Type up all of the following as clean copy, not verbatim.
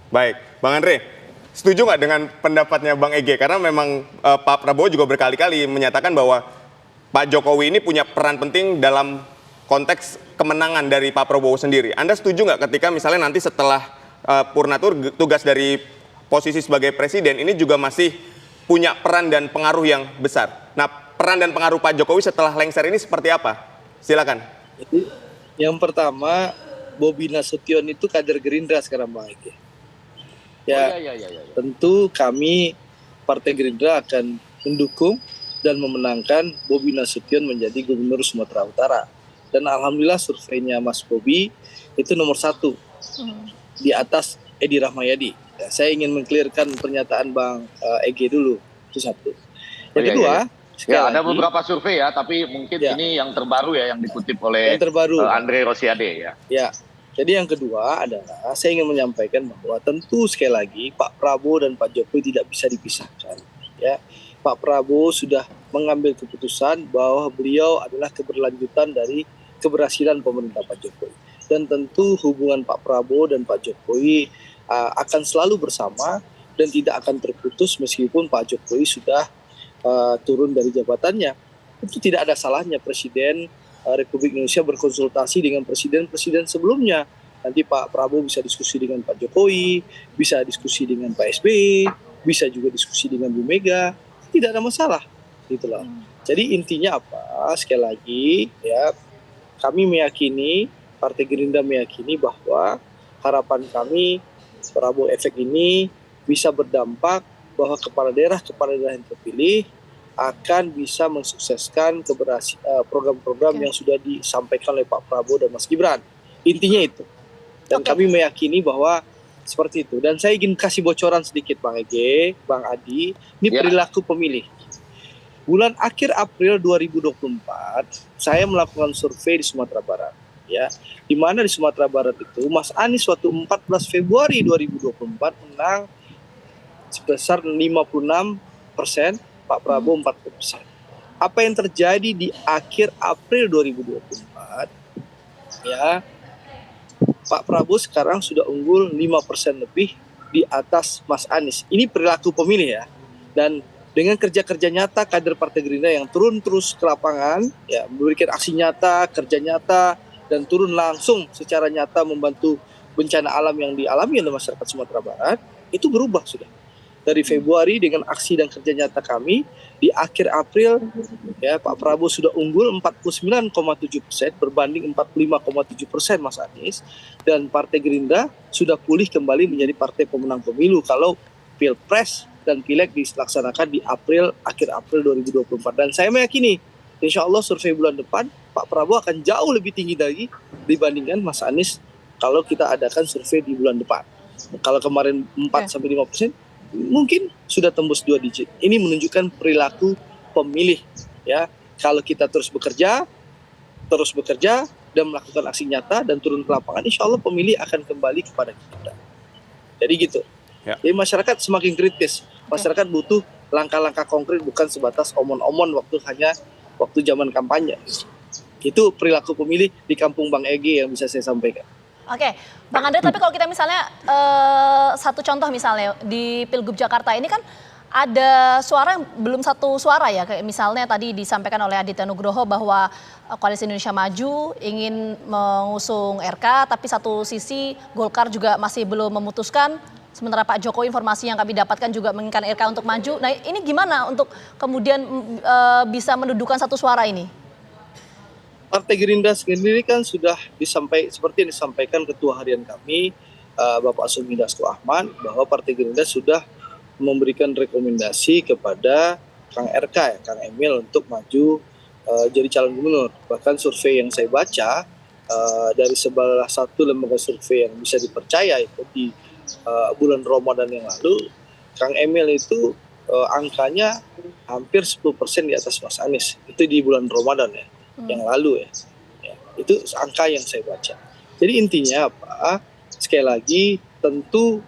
Baik, Bang Andre, setuju nggak dengan pendapatnya Bang Ege? Karena memang Pak Prabowo juga berkali-kali menyatakan bahwa Pak Jokowi ini punya peran penting dalam konteks kemenangan dari Pak Prabowo sendiri. Anda setuju nggak ketika misalnya nanti setelah Purnatur tugas dari posisi sebagai presiden ini juga masih punya peran dan pengaruh yang besar? Nah, peran dan pengaruh Pak Jokowi setelah lengser ini seperti apa? Silakan. Jadi, yang pertama, Bobi Nasution itu kader Gerindra sekarang, Bang Ege. Ya, tentu kami Partai Gerindra akan mendukung dan memenangkan Bobi Nasution menjadi Gubernur Sumatera Utara. Dan alhamdulillah surveinya Mas Bobi itu nomor 1 di atas Edi Rahmayadi. Ya, saya ingin mengklirkan pernyataan Bang Ege dulu, itu satu. Yang kedua, ya, ada beberapa survei ya, tapi mungkin ini yang terbaru ya, yang dikutip oleh Andre Rosiade ya. Ya, jadi yang kedua adalah saya ingin menyampaikan bahwa tentu sekali lagi Pak Prabowo dan Pak Jokowi tidak bisa dipisahkan. Ya, Pak Prabowo sudah mengambil keputusan bahwa beliau adalah keberlanjutan dari keberhasilan pemerintah Pak Jokowi. Dan tentu hubungan Pak Prabowo dan Pak Jokowi akan selalu bersama dan tidak akan terputus meskipun Pak Jokowi sudah turun dari jabatannya. Itu tidak ada salahnya Presiden Republik Indonesia berkonsultasi dengan presiden-presiden sebelumnya. Nanti Pak Prabowo bisa diskusi dengan Pak Jokowi, bisa diskusi dengan Pak SBY, bisa juga diskusi dengan Bu Mega. Tidak ada masalah, gitu loh. Jadi intinya apa? Sekali lagi, ya, kami meyakini, Partai Gerindra meyakini bahwa harapan kami Prabowo efek ini bisa berdampak bahwa kepala daerah yang terpilih akan bisa mensukseskan program-program yang sudah disampaikan oleh Pak Prabowo dan Mas Gibran. Intinya itu. Dan kami meyakini bahwa seperti itu. Dan saya ingin kasih bocoran sedikit Bang Ege, Bang Adi, ini perilaku pemilih. Bulan akhir April 2024, saya melakukan survei di Sumatera Barat. Ya, di mana di Sumatera Barat itu Mas Anies waktu 14 Februari 2024 menang sebesar 56%, Pak Prabowo 40%. Apa yang terjadi di akhir April 2024, ya, Pak Prabowo sekarang sudah unggul 5% lebih di atas Mas Anies. Ini perilaku pemilih ya. Dan dengan kerja-kerja nyata kader Partai Gerindra yang turun terus ke lapangan, ya, memberikan aksi nyata, kerja nyata, dan turun langsung secara nyata membantu bencana alam yang dialami oleh masyarakat Sumatera Barat, itu berubah sudah. Dari Februari dengan aksi dan kerja nyata kami, di akhir April ya Pak Prabowo sudah unggul 49,7% berbanding 45,7% Mas Anies, dan Partai Gerindra sudah pulih kembali menjadi partai pemenang pemilu kalau Pilpres dan Pileg dilaksanakan di akhir April 2024. Dan saya meyakini insya Allah survei bulan depan Pak Prabowo akan jauh lebih tinggi lagi dibandingkan Mas Anies kalau kita adakan survei di bulan depan. Kalau kemarin 4-5%, mungkin sudah tembus 2 digit. Ini menunjukkan perilaku pemilih ya. Kalau kita terus bekerja dan melakukan aksi nyata dan turun ke lapangan, insya Allah pemilih akan kembali kepada kita. Jadi gitu. Ya. Jadi masyarakat semakin kritis. Masyarakat butuh langkah-langkah konkret, bukan sebatas omon-omon waktu zaman kampanye. Itu perilaku pemilih di kampung Bang Ege yang bisa saya sampaikan. Oke, Bang Andre, tapi kalau kita misalnya satu contoh misalnya di Pilgub Jakarta ini kan ada suara yang belum satu suara ya, kayak misalnya tadi disampaikan oleh Aditya Nugroho bahwa Koalisi Indonesia Maju ingin mengusung RK, tapi satu sisi Golkar juga masih belum memutuskan, sementara Pak Jokowi informasi yang kami dapatkan juga menginginkan RK untuk maju. Nah ini gimana untuk kemudian bisa mendudukan satu suara ini? Partai Gerindra sendiri kan sudah seperti yang disampaikan Ketua Harian kami, Bapak Sumi Dasko Ahmad, bahwa Partai Gerindra sudah memberikan rekomendasi kepada Kang RK, ya, Kang Emil untuk maju jadi calon gubernur. Bahkan survei yang saya baca dari salah satu lembaga survei yang bisa dipercaya itu di bulan Ramadan yang lalu, Kang Emil itu angkanya hampir 10% di atas Mas Anies. Itu di bulan Ramadan ya. Yang lalu ya, itu angka yang saya baca. Jadi intinya apa? Sekali lagi tentu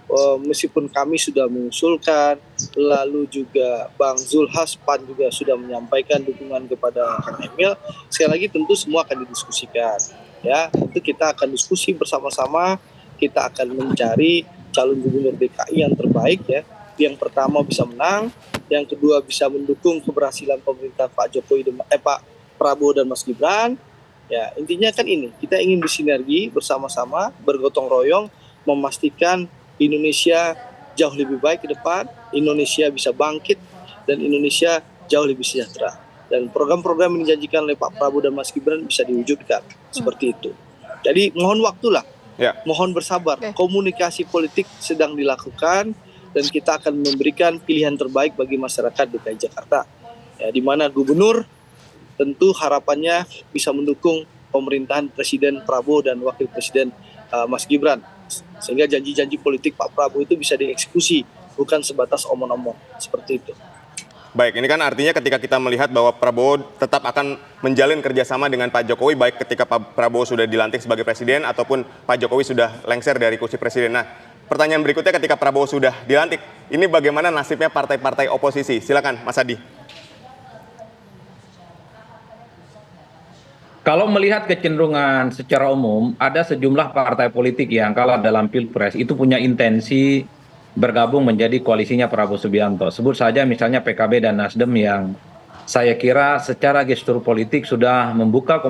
meskipun kami sudah mengusulkan, lalu juga Bang Zulhas PAN juga sudah menyampaikan dukungan kepada Kang Emil, sekali lagi tentu semua akan didiskusikan. Ya, itu kita akan diskusi bersama-sama, kita akan mencari calon gubernur DKI yang terbaik ya. Yang pertama bisa menang, yang kedua bisa mendukung keberhasilan pemerintah Pak Prabowo dan Mas Gibran. Ya, intinya kan ini, kita ingin bersinergi bersama-sama, bergotong royong, memastikan Indonesia jauh lebih baik ke depan, Indonesia bisa bangkit, dan Indonesia jauh lebih sejahtera. Dan program-program yang dijanjikan oleh Pak Prabowo dan Mas Gibran bisa diwujudkan, seperti itu. Jadi mohon waktulah, mohon bersabar, komunikasi politik sedang dilakukan, dan kita akan memberikan pilihan terbaik bagi masyarakat DKI Jakarta. Ya, di mana gubernur tentu harapannya bisa mendukung pemerintahan Presiden Prabowo dan Wakil Presiden Mas Gibran. Sehingga janji-janji politik Pak Prabowo itu bisa dieksekusi, bukan sebatas omong-omong, seperti itu. Baik, ini kan artinya ketika kita melihat bahwa Prabowo tetap akan menjalin kerjasama dengan Pak Jokowi, baik ketika Pak Prabowo sudah dilantik sebagai presiden ataupun Pak Jokowi sudah lengser dari kursi presiden. Nah, pertanyaan berikutnya ketika Prabowo sudah dilantik, ini bagaimana nasibnya partai-partai oposisi? Silakan, Mas Adi. Kalau melihat kecenderungan secara umum, ada sejumlah partai politik yang kalah dalam Pilpres itu punya intensi bergabung menjadi koalisinya Prabowo Subianto. Sebut saja misalnya PKB dan Nasdem yang saya kira secara gestur politik sudah membuka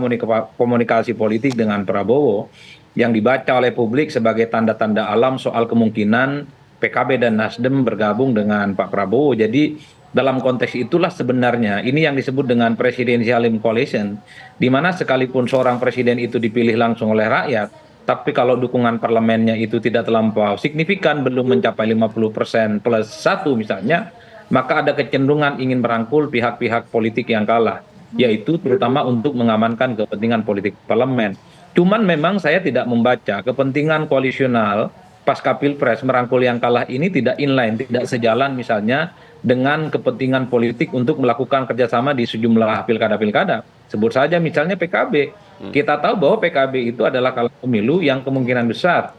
komunikasi politik dengan Prabowo yang dibaca oleh publik sebagai tanda-tanda alam soal kemungkinan PKB dan Nasdem bergabung dengan Pak Prabowo. Jadi dalam konteks itulah sebenarnya ini yang disebut dengan presidential coalition, di mana sekalipun seorang presiden itu dipilih langsung oleh rakyat, tapi kalau dukungan parlemennya itu tidak terlampau signifikan, belum mencapai 50% plus 1 misalnya, maka ada kecenderungan ingin merangkul pihak-pihak politik yang kalah, yaitu terutama untuk mengamankan kepentingan politik parlemen. Cuman memang saya tidak membaca kepentingan koalisional pasca Pilpres merangkul yang kalah ini tidak inline, tidak sejalan misalnya dengan kepentingan politik untuk melakukan kerjasama di sejumlah pilkada-pilkada. Sebut saja misalnya PKB. Kita tahu bahwa PKB itu adalah kalah pemilu yang kemungkinan besar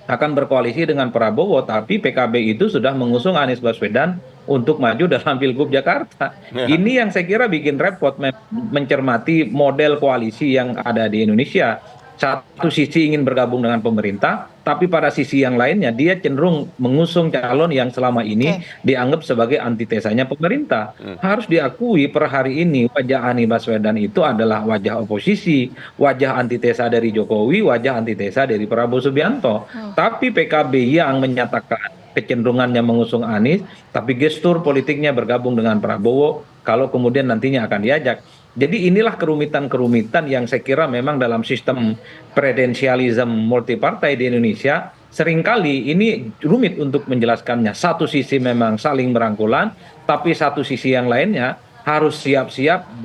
akan berkoalisi dengan Prabowo, tapi PKB itu sudah mengusung Anies Baswedan untuk maju dalam Pilgub Jakarta. Ini yang saya kira bikin repot mencermati model koalisi yang ada di Indonesia. Satu sisi ingin bergabung dengan pemerintah, tapi pada sisi yang lainnya dia cenderung mengusung calon yang selama ini dianggap sebagai antitesanya pemerintah. Harus diakui per hari ini wajah Anies Baswedan itu adalah wajah oposisi, wajah antitesa dari Jokowi, wajah antitesa dari Prabowo Subianto. Tapi PKB yang menyatakan kecenderungannya mengusung Anies, tapi gestur politiknya bergabung dengan Prabowo kalau kemudian nantinya akan diajak. Jadi inilah kerumitan-kerumitan yang saya kira memang dalam sistem presidensialisme multipartai di Indonesia seringkali ini rumit untuk menjelaskannya. Satu sisi memang saling merangkulan, tapi satu sisi yang lainnya harus siap-siap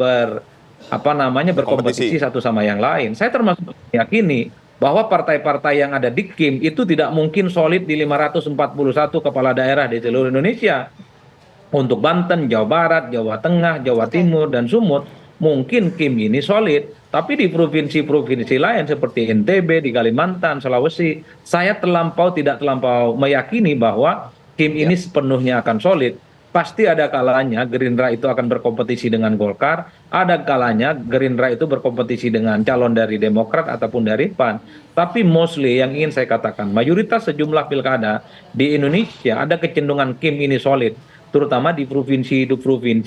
berkompetisi satu sama yang lain. Saya termasuk meyakini bahwa partai-partai yang ada di KIM itu tidak mungkin solid di 541 kepala daerah di seluruh Indonesia. Untuk Banten, Jawa Barat, Jawa Tengah, Jawa Timur, dan Sumut, mungkin KIM ini solid, tapi di provinsi-provinsi lain seperti NTB, di Kalimantan, Sulawesi, saya tidak terlampau meyakini bahwa KIM ini sepenuhnya akan solid. Pasti ada kalanya Gerindra itu akan berkompetisi dengan Golkar, ada kalanya Gerindra itu berkompetisi dengan calon dari Demokrat ataupun dari PAN. Tapi mostly yang ingin saya katakan, mayoritas sejumlah pilkada di Indonesia ada kecenderungan KIM ini solid, terutama di provinsi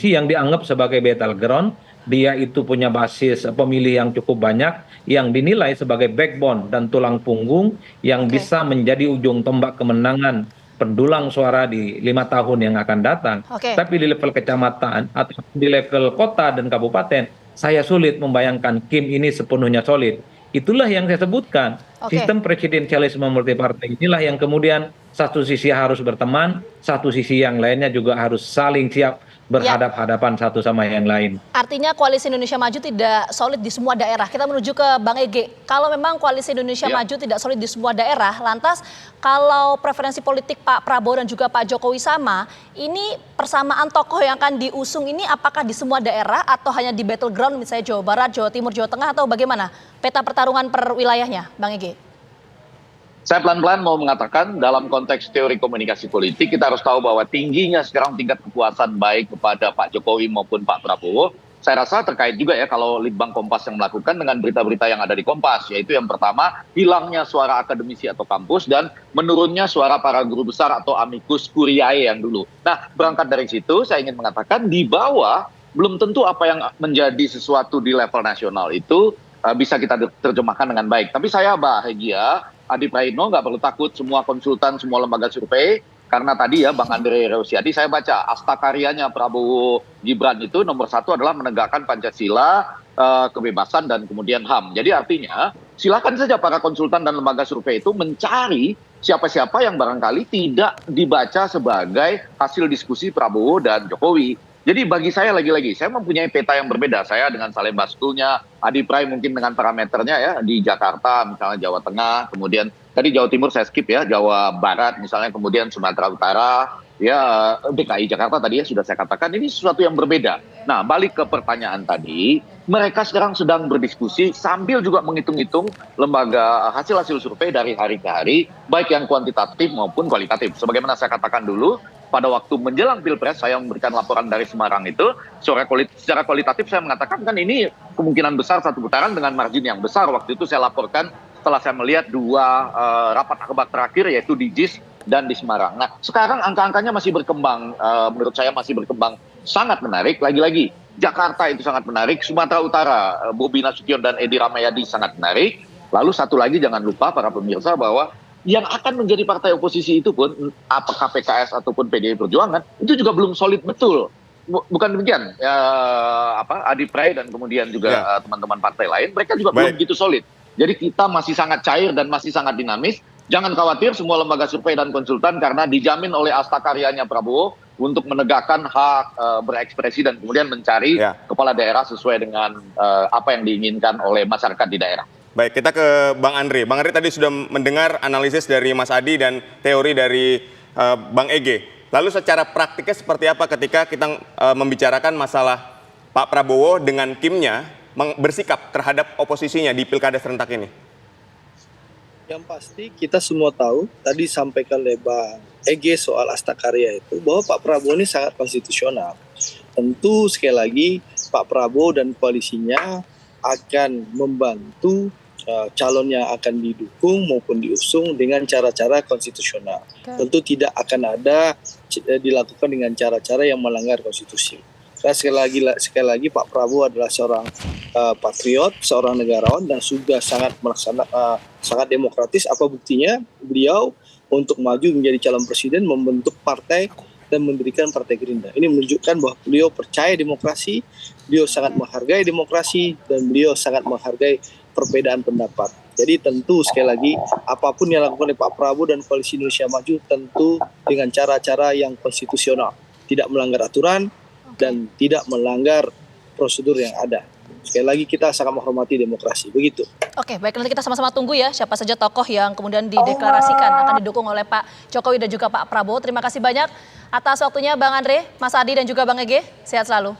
yang dianggap sebagai battleground. Dia itu punya basis pemilih yang cukup banyak, yang dinilai sebagai backbone dan tulang punggung yang bisa menjadi ujung tombak kemenangan pendulang suara di 5 tahun yang akan datang. Tapi di level kecamatan atau di level kota dan kabupaten, saya sulit membayangkan KIM ini sepenuhnya solid. Itulah yang saya sebutkan. Sistem presidensialisme multipartai inilah yang kemudian satu sisi harus berteman, satu sisi yang lainnya juga harus saling siap berhadap-hadapan satu sama yang lain. Artinya Koalisi Indonesia Maju tidak solid di semua daerah. Kita menuju ke Bang Ege. Kalau memang Koalisi Indonesia Maju tidak solid di semua daerah, lantas kalau preferensi politik Pak Prabowo dan juga Pak Jokowi sama, ini persamaan tokoh yang akan diusung ini apakah di semua daerah atau hanya di battleground misalnya Jawa Barat, Jawa Timur, Jawa Tengah, atau bagaimana peta pertarungan per wilayahnya, Bang Ege? Saya pelan-pelan mau mengatakan dalam konteks teori komunikasi politik kita harus tahu bahwa tingginya sekarang tingkat kepuasan baik kepada Pak Jokowi maupun Pak Prabowo saya rasa terkait juga ya kalau Litbang Kompas yang melakukan dengan berita-berita yang ada di Kompas, yaitu yang pertama hilangnya suara akademisi atau kampus dan menurunnya suara para guru besar atau amicus curiae yang dulu. Nah, berangkat dari situ saya ingin mengatakan di bawah belum tentu apa yang menjadi sesuatu di level nasional itu bisa kita terjemahkan dengan baik. Tapi saya bahagia, Adi Praitno nggak perlu takut, semua konsultan, semua lembaga survei. Karena tadi ya Bang Andre Rosiadi, saya baca astakaryanya Prabowo Gibran itu nomor 1 adalah menegakkan Pancasila, kebebasan dan kemudian HAM. Jadi artinya silakan saja para konsultan dan lembaga survei itu mencari siapa-siapa yang barangkali tidak dibaca sebagai hasil diskusi Prabowo dan Jokowi. Jadi bagi saya lagi-lagi, saya mempunyai peta yang berbeda. Saya dengan Saleh Bastunya, Adi Pray mungkin dengan parameternya ya, di Jakarta, misalnya Jawa Tengah, kemudian tadi Jawa Timur saya skip ya, Jawa Barat misalnya, kemudian Sumatera Utara, ya DKI Jakarta tadi ya sudah saya katakan, ini sesuatu yang berbeda. Nah, balik ke pertanyaan tadi, mereka sekarang sedang berdiskusi sambil juga menghitung-hitung lembaga hasil-hasil survei dari hari ke hari, baik yang kuantitatif maupun kualitatif. Sebagaimana saya katakan dulu, pada waktu menjelang Pilpres saya memberikan laporan dari Semarang itu, secara kualitatif saya mengatakan kan ini kemungkinan besar satu putaran dengan margin yang besar. Waktu itu saya laporkan setelah saya melihat 2 rapat akbar terakhir yaitu di JIS dan di Semarang. Nah, sekarang angka-angkanya masih berkembang, menurut saya masih berkembang sangat menarik. Lagi-lagi, Jakarta itu sangat menarik, Sumatera Utara, Bobi Nasution dan Edi Rahmayadi sangat menarik. Lalu satu lagi jangan lupa para pemirsa bahwa yang akan menjadi partai oposisi itu pun, apakah PKS ataupun PDI Perjuangan, itu juga belum solid betul. Bukan demikian, Adi Pray dan kemudian juga teman-teman partai lain, mereka juga belum begitu solid. Jadi kita masih sangat cair dan masih sangat dinamis. Jangan khawatir semua lembaga survei dan konsultan karena dijamin oleh astakaryanya Prabowo untuk menegakkan hak berekspresi dan kemudian mencari kepala daerah sesuai dengan apa yang diinginkan oleh masyarakat di daerah. Baik, kita ke Bang Andre. Bang Andre tadi sudah mendengar analisis dari Mas Adi dan teori dari Bang Ege. Lalu secara praktiknya seperti apa ketika kita membicarakan masalah Pak Prabowo dengan Kimnya bersikap terhadap oposisinya di Pilkada serentak ini? Yang pasti kita semua tahu, tadi sampaikan oleh Bang Ege soal Astakarya itu, bahwa Pak Prabowo ini sangat konstitusional. Tentu sekali lagi Pak Prabowo dan koalisinya akan membantu calon yang akan didukung maupun diusung dengan cara-cara konstitusional. Tentu tidak akan ada dilakukan dengan cara-cara yang melanggar konstitusi. Karena sekali lagi Pak Prabowo adalah seorang patriot, seorang negarawan dan sudah sangat sangat demokratis. Apa buktinya? Beliau untuk maju menjadi calon presiden membentuk partai dan mendirikan Partai Gerindra. Ini menunjukkan bahwa beliau percaya demokrasi, beliau sangat menghargai demokrasi dan beliau sangat menghargai perbedaan pendapat. Jadi tentu sekali lagi apapun yang dilakukan oleh Pak Prabowo dan Koalisi Indonesia Maju tentu dengan cara-cara yang konstitusional, tidak melanggar aturan dan tidak melanggar prosedur yang ada. Sekali lagi kita sangat menghormati demokrasi, begitu. Oke, baik, nanti kita sama-sama tunggu ya siapa saja tokoh yang kemudian dideklarasikan akan didukung oleh Pak Jokowi dan juga Pak Prabowo. Terima kasih banyak atas waktunya Bang Andre, Mas Adi dan juga Bang Ege. Sehat selalu.